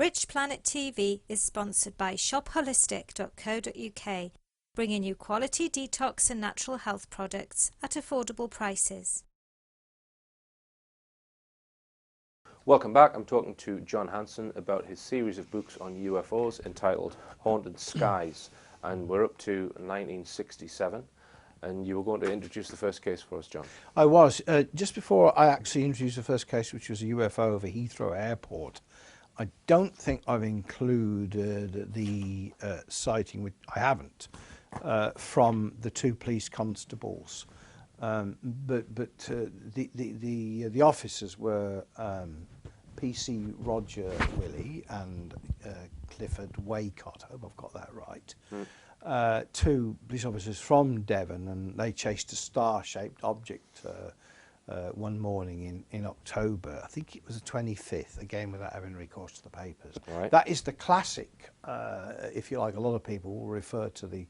Richplanet TV is sponsored by shopholistic.co.uk, bringing you quality detox and natural health products at affordable prices. Welcome back. I'm talking to John Hanson about his series of books on UFOs entitled Haunted Skies, and we're up to 1967, and you were going to introduce the first case for us, John. I was. Just before I actually introduced the first case, which was a UFO over Heathrow Airport, I don't think I've included the sighting, which I haven't, from the two police constables. But the officers were PC Roger Willie and Clifford Waycott. I hope I've got that right. Two police officers from Devon, and they chased a star-shaped object one morning in October. I think it was the 25th, again without having recourse to the papers. Right. That is the classic, if you like. A lot of people will refer to the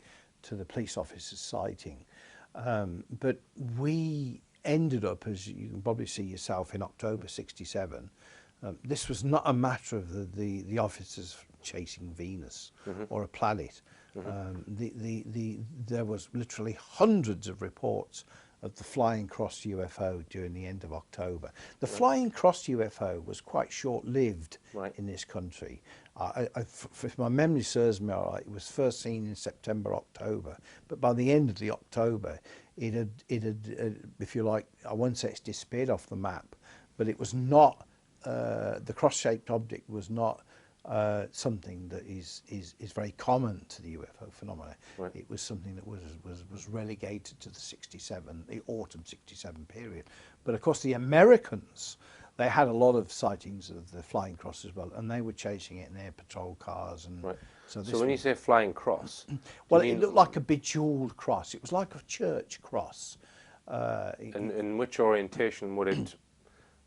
police officer's sighting. But we ended up, as you can probably see yourself, in October '67. This was not a matter of the officers chasing Venus or a planet. There was literally hundreds of reports of the flying cross UFO during the end of October. The flying cross UFO was quite short-lived in this country. If my memory serves me all right, it was first seen in September, October, but by the end of the October, it had, if you like, I won't say it's disappeared off the map, but it was not, the cross-shaped object was not something that is very common to the UFO phenomena. Right. It was something that was relegated to the autumn '67 period. But of course the Americans, they had a lot of sightings of the flying cross as well, and they were chasing it in their patrol cars. And so when you say flying cross, well, it looked like a bejeweled cross. It was like a church cross. in which orientation would it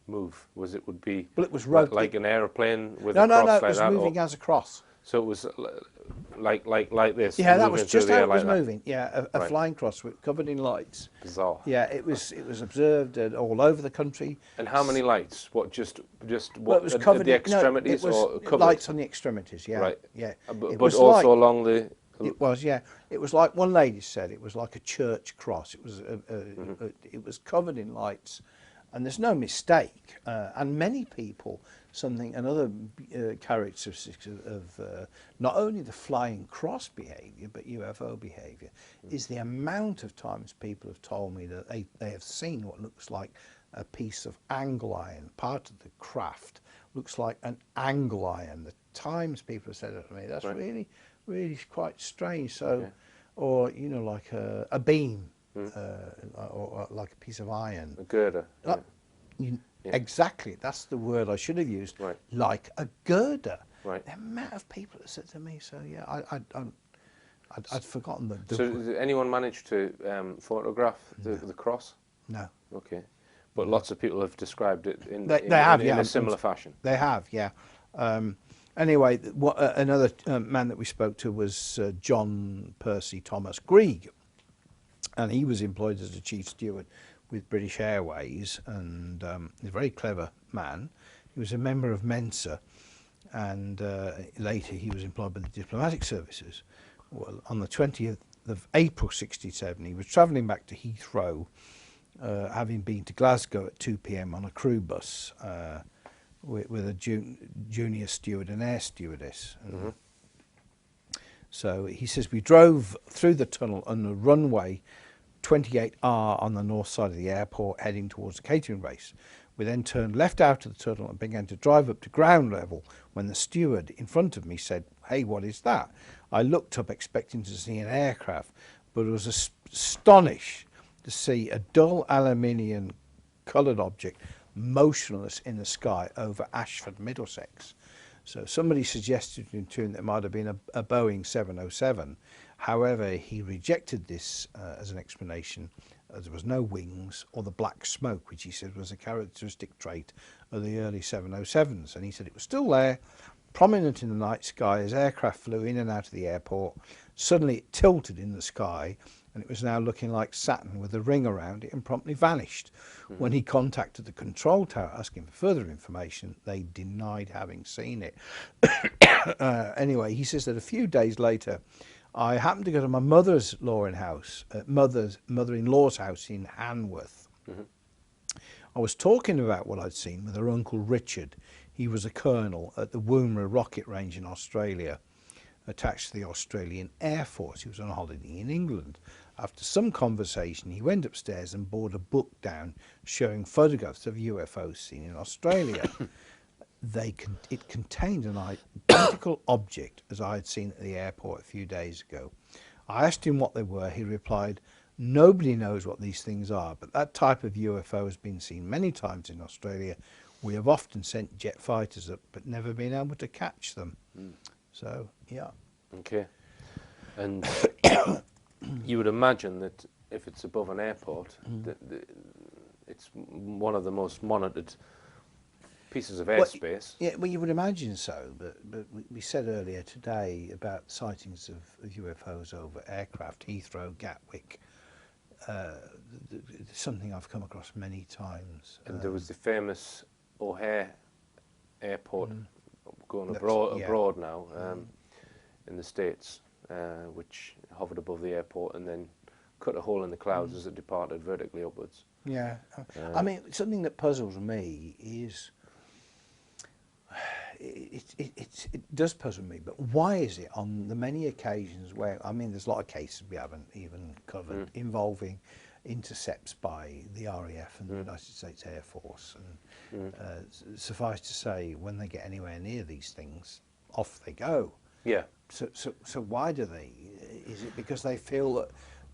move? It would be well, it was like an aeroplane with a cross no, like it was that, moving as a cross. So it was like this. Yeah, that was just how it was like moving. Yeah, a flying cross covered in lights. Bizarre. Yeah, it was observed all over the country. And how many lights? What, just what, well, it was covered at the extremities, no, it was or covered? lights on the extremities. Yeah, Right. Yeah. But also like, along the. It was, yeah. It was like one lady said. It was like a church cross. It was it was covered in lights. And there's no mistake, and many people, another characteristic of not only the flying cross behaviour, but UFO behaviour, is the amount of times people have told me that they have seen what looks like a piece of angle iron. Part of the craft looks like an angle iron. The times people have said it to me, that's really, really quite strange. So, or, you know, like a beam. Or like a piece of iron. A girder. Exactly, that's the word I should have used. Right. Like a girder. Right. The amount of people that said to me, so yeah, I'd forgotten the So did anyone manage to photograph the cross? No. Okay. But lots of people have described it in a similar fashion. They have, yeah. Anyway, another man that we spoke to was John Percy Thomas Grieg. And he was employed as a chief steward with British Airways, and he's a very clever man. He was a member of Mensa, and later he was employed by the diplomatic services. Well, on the 20th of April '67, he was travelling back to Heathrow, having been to Glasgow at 2 p.m. on a crew bus with a junior steward and air stewardess. So he says, we drove through the tunnel on the runway 28R on the north side of the airport, heading towards the catering base. We then turned left out of the tunnel and began to drive up to ground level when the steward in front of me said, "Hey, what is that?" I looked up expecting to see an aircraft, but was astonished to see a dull aluminium coloured object motionless in the sky over Ashford, Middlesex. So somebody suggested to him that it might have been a Boeing 707. However, he rejected this as an explanation, as there was no wings or the black smoke, which he said was a characteristic trait of the early 707s. And he said it was still there, prominent in the night sky as aircraft flew in and out of the airport. Suddenly it tilted in the sky and it was now looking like Saturn with a ring around it, and promptly vanished. When he contacted the control tower asking for further information, they denied having seen it. Anyway, he says that a few days later, I happened to go to my mother-in-law's house in Hanworth. I was talking about what I'd seen with her uncle Richard. He was a colonel at the Woomera rocket range in Australia, attached to the Australian Air Force. He was on holiday in England. After some conversation, he went upstairs and brought a book down showing photographs of UFOs seen in Australia. It contained an identical object as I had seen at the airport a few days ago. I asked him what they were. He replied, "Nobody knows what these things are, but that type of UFO has been seen many times in Australia. We have often sent jet fighters up, but never been able to catch them." So, yeah. Okay. And you would imagine that if it's above an airport, it's one of the most monitored pieces of airspace. Well, you would imagine so, but we said earlier today about sightings of UFOs over aircraft, Heathrow, Gatwick. Something I've come across many times. And there was the famous O'Hare Airport going abroad now in the States, which hovered above the airport and then cut a hole in the clouds as it departed vertically upwards. Yeah. I mean, something that puzzles me is, it does puzzle me, but why is it on the many occasions where, I mean, there's a lot of cases we haven't even covered involving intercepts by the RAF and the United States Air Force, and suffice to say, when they get anywhere near these things, off they go. Yeah. So why do they? Is it because they feel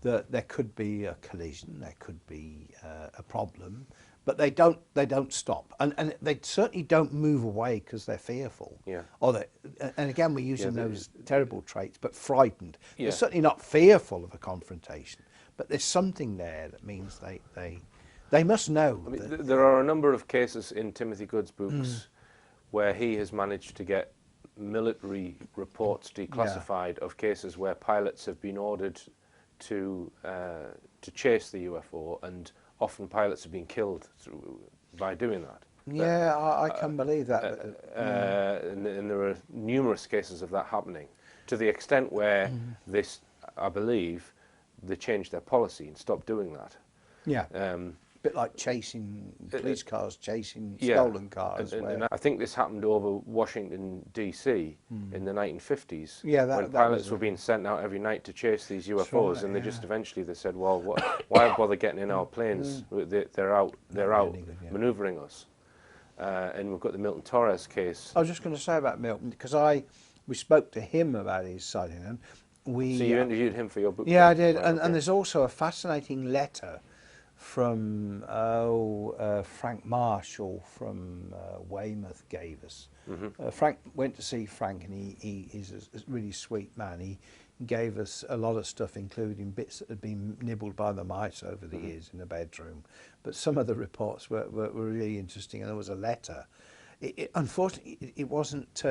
that there could be a collision, there could be a problem, but they don't stop, and they certainly don't move away because they're fearful. Yeah. Or and again, we're using those terrible traits, but frightened. Yeah. They're certainly not fearful of a confrontation, but there's something there that means they must know. I mean, there are a number of cases in Timothy Good's books where he has managed to get military reports declassified of cases where pilots have been ordered to chase the UFO, and often pilots have been killed by doing that. Yeah, I can believe that. And there are numerous cases of that happening, to the extent where I believe, they changed their policy and stopped doing that. Yeah. A bit like chasing police cars, chasing stolen cars. And I think this happened over Washington, D.C. in the 1950s, when pilots were being sent out every night to chase these UFOs, right, and they just eventually they said, well, why bother getting in our planes? They're out manoeuvring us. And we've got the Milton Torres case. I was just going to say about Milton, because we spoke to him about his sighting. And so you interviewed him for your book? Yeah, I did. Right, and there's also a fascinating letter from Frank Marshall from Weymouth gave us. Frank went to see Frank, and he's a really sweet man. He gave us a lot of stuff, including bits that had been nibbled by the mice over the years in the bedroom. But some of the reports were really interesting, and there was a letter. Unfortunately, it wasn't.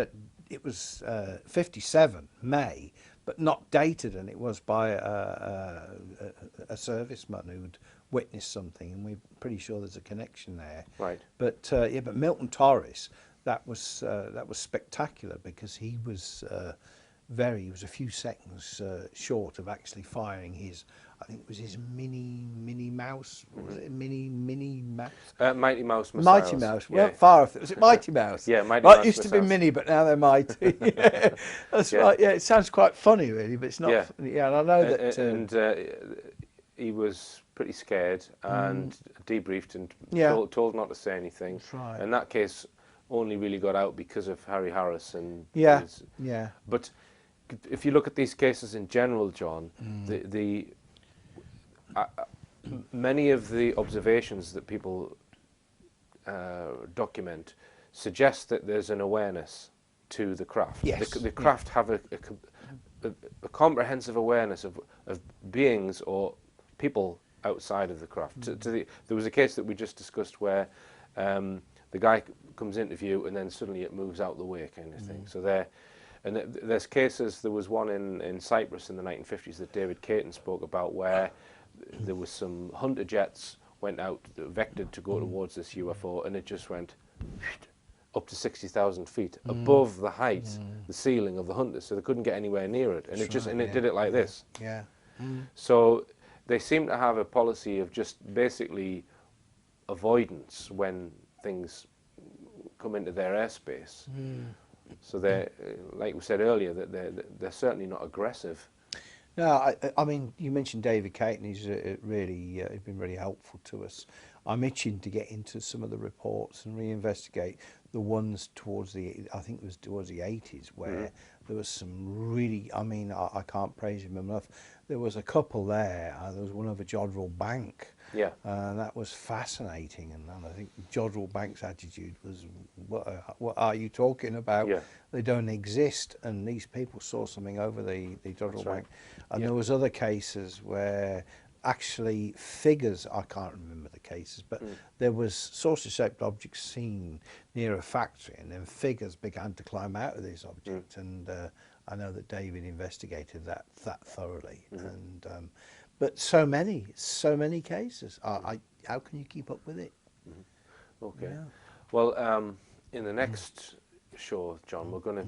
It was 57 May, but not dated, and it was by a serviceman who'd witnessed something, and we're pretty sure there's a connection there. Right. But but Milton Torres, that was spectacular, because he was he was a few seconds short of actually firing his, I think it was his Mini Mouse, was it Mini Mouse? Mighty Mouse missiles. Mighty Mouse. Well, far off. Was it Mighty Mouse? Yeah, Mighty Mouse. It used to be Mini, but now they're Mighty. Yeah, that's right. Yeah, it sounds quite funny, really, but it's not. Yeah, and I know that. And he was pretty scared and debriefed and told not to say anything. That's right. And that case only really got out because of Harry Harris and. But if you look at these cases in general, John, many of the observations that people document suggest that there's an awareness to the craft. Yes. The craft have a comprehensive awareness of beings or people outside of the craft. There was a case that we just discussed where the guy comes into view and then suddenly it moves out the way, kind of thing. So And there's cases, there was one in Cyprus in the 1950s that David Caton spoke about, where there was some hunter jets went out, vectored to go towards this UFO, and it just went up to 60,000 feet above the height, the ceiling of the hunter, so they couldn't get anywhere near it. And it did it like this. Yeah. So they seem to have a policy of just basically avoidance when things come into their airspace. So they're, like we said earlier, that they're certainly not aggressive. No, I mean, you mentioned David Caton. He's he's been really helpful to us. I'm itching to get into some of the reports and reinvestigate the ones towards I think it was towards the 80s, where there was some really, I mean, I can't praise him enough. There was a couple there. There was one over Jodrell Bank. Yeah. That was fascinating, and I think Jodrell Bank's attitude was, what are you talking about? Yeah. They don't exist, and these people saw something over the Jodrell right. Bank. And Yeah. there was other cases where actually figures, I can't remember the cases, but there was saucer-shaped objects seen near a factory, and then figures began to climb out of these objects, and I know that David investigated that thoroughly, and but so many cases. How can you keep up with it? Okay. Yeah. Well, in the next show, John, we're going to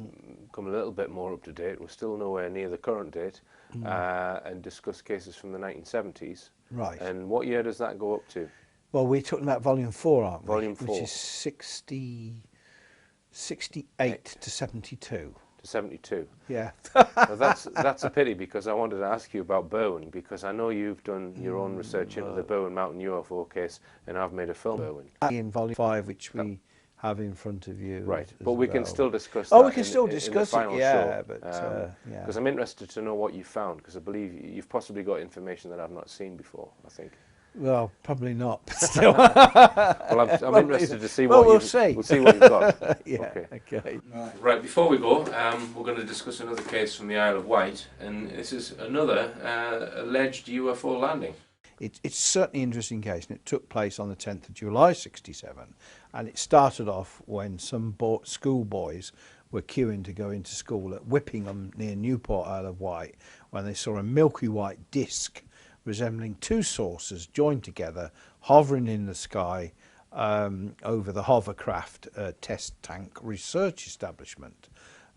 come a little bit more up to date. We're still nowhere near the current date, and discuss cases from the 1970s. Right. And what year does that go up to? Well, we're talking about Volume 4, aren't we? Volume 4. Which is 68 to 72. To 72. Yeah. Well, that's a pity, because I wanted to ask you about Berwyn, because I know you've done your own research into the Berwyn Mountain UFO case, and I've made a film. Berwyn. In Volume 5, which we have in front of you. Right, as but we can well. still discuss Oh, that we can still discuss in the it, final yeah, show. but, yeah. Because I'm interested to know what you found, because I believe you've possibly got information that I've not seen before, I think. Well, probably not, but still. Well, I'm interested to see what we'll see. We'll see what you've got. Yeah, Okay. okay. Right, before we go, we're going to discuss another case from the Isle of Wight, and this is another alleged UFO landing. It's certainly an interesting case, and it took place on the 10th of July 67, and it started off when some schoolboys were queuing to go into school at Whippingham near Newport, Isle of Wight, when they saw a milky white disc resembling two saucers joined together, hovering in the sky over the hovercraft test tank research establishment.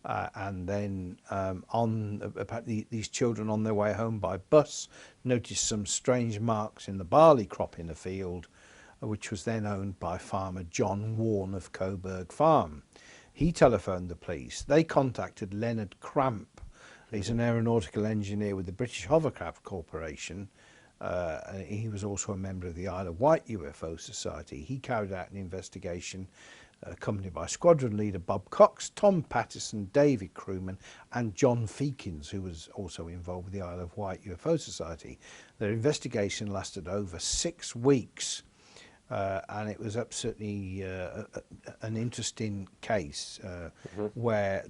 And then apparently these children on their way home by bus noticed some strange marks in the barley crop in the field, which was then owned by farmer John Warne of Coburg Farm. He telephoned the police. They contacted Leonard Cramp. He's an aeronautical engineer with the British Hovercraft Corporation. He was also a member of the Isle of Wight UFO Society. He carried out an investigation accompanied by squadron leader Bob Cox, Tom Pattison, David Crewman and John Feekins, who was also involved with the Isle of Wight UFO Society. Their investigation lasted over 6 weeks, and it was absolutely an interesting case where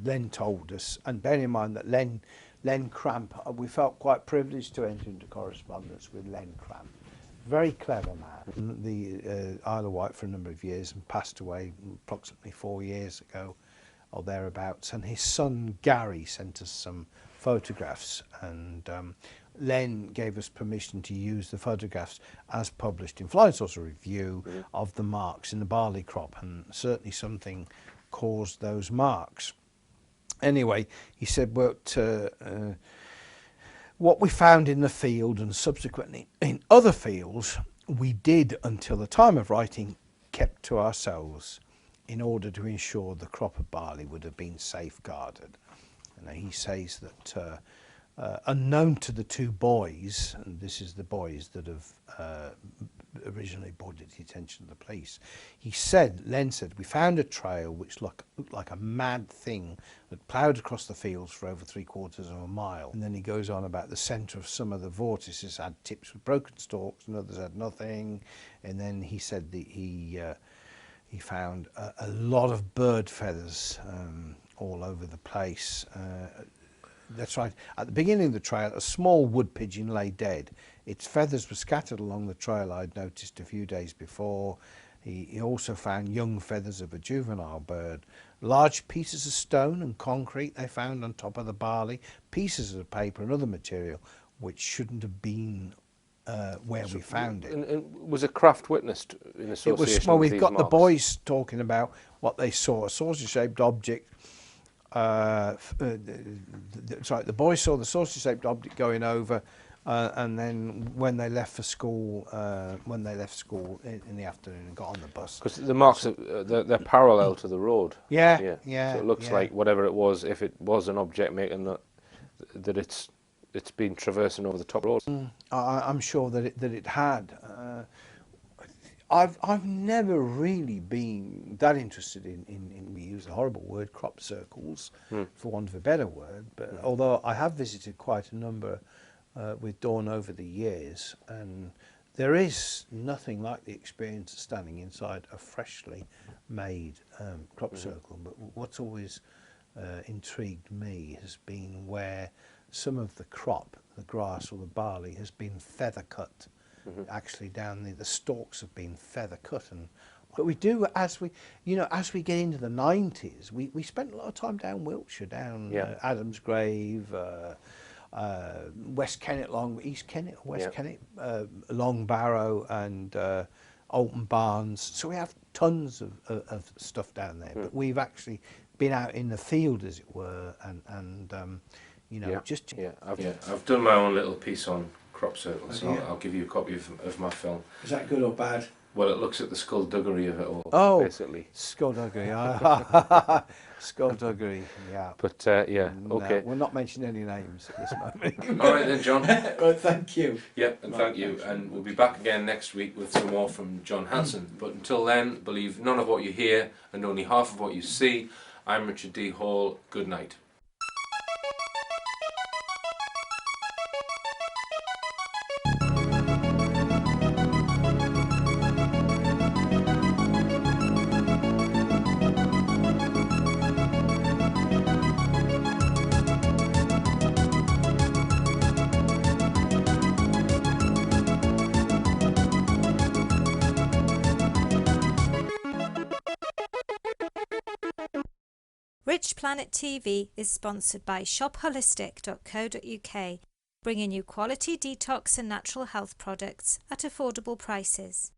Len told us, and bear in mind that Len Cramp, we felt quite privileged to enter into correspondence with Len Cramp. Very clever man. The Isle of Wight for a number of years and passed away approximately 4 years ago or thereabouts. And his son Gary sent us some photographs, and Len gave us permission to use the photographs as published in Flying Saucer Review of the marks in the barley crop, and certainly something caused those marks. Anyway, he said, what we found in the field and subsequently in other fields, we did, until the time of writing, kept to ourselves in order to ensure the crop of barley would have been safeguarded. And he says that unknown to the two boys, and this is the boys that have originally brought it to the attention of the police, Len said, we found a trail which looked like a mad thing that ploughed across the fields for over 3/4 of a mile. And then he goes on about the centre of some of the vortices had tips with broken stalks and others had nothing. And then he said that he found a lot of bird feathers all over the place. That's right. At the beginning of the trail, a small wood pigeon lay dead. Its feathers were scattered along the trail I'd noticed a few days before. He also found young feathers of a juvenile bird, large pieces of stone and concrete they found on top of the barley, pieces of paper and other material which shouldn't have been where we found it. And was a craft witnessed in It association was, well, with we've these got the marks? boys talking about what they saw, a saucer-shaped object. Sorry, the boys saw the saucer-shaped object going over, and then when they left for school, in the afternoon and got on the bus. Because the marks, they're parallel to the road. Yeah, So yeah. it looks like whatever it was, if it was an object making that it's been traversing over the top road. I'm sure that it had. I've never really been that interested in we use a horrible word, crop circles, for want of a better word. But although I have visited quite a number with Dawn over the years, and there is nothing like the experience of standing inside a freshly made crop circle. But what's always intrigued me has been where some of the crop, the grass or the barley, has been feather cut. Actually, down the stalks have been feather cut, but we do as we get into the 90s, we spent a lot of time down Wiltshire, down Adam's Grave, West Kennet, East Kennet, or West Kennet, Long Barrow, and Alton Barnes. So we have tons of stuff down there, but we've actually been out in the field, as it were, and I've done my own little piece on crop circles, so I'll give you a copy of my film. Is that good or bad? Well, it looks at the skullduggery of it all, basically. Skullduggery. Skullduggery, yeah. But, okay. We'll not mention any names at this moment. All right then, John. Well, thank you. Yep, and thank you. And we'll be back again next week with some more from John Hanson. But until then, believe none of what you hear and only half of what you see. I'm Richard D. Hall. Good night. Richplanet TV is sponsored by shopholistic.co.uk, bringing you quality detox and natural health products at affordable prices.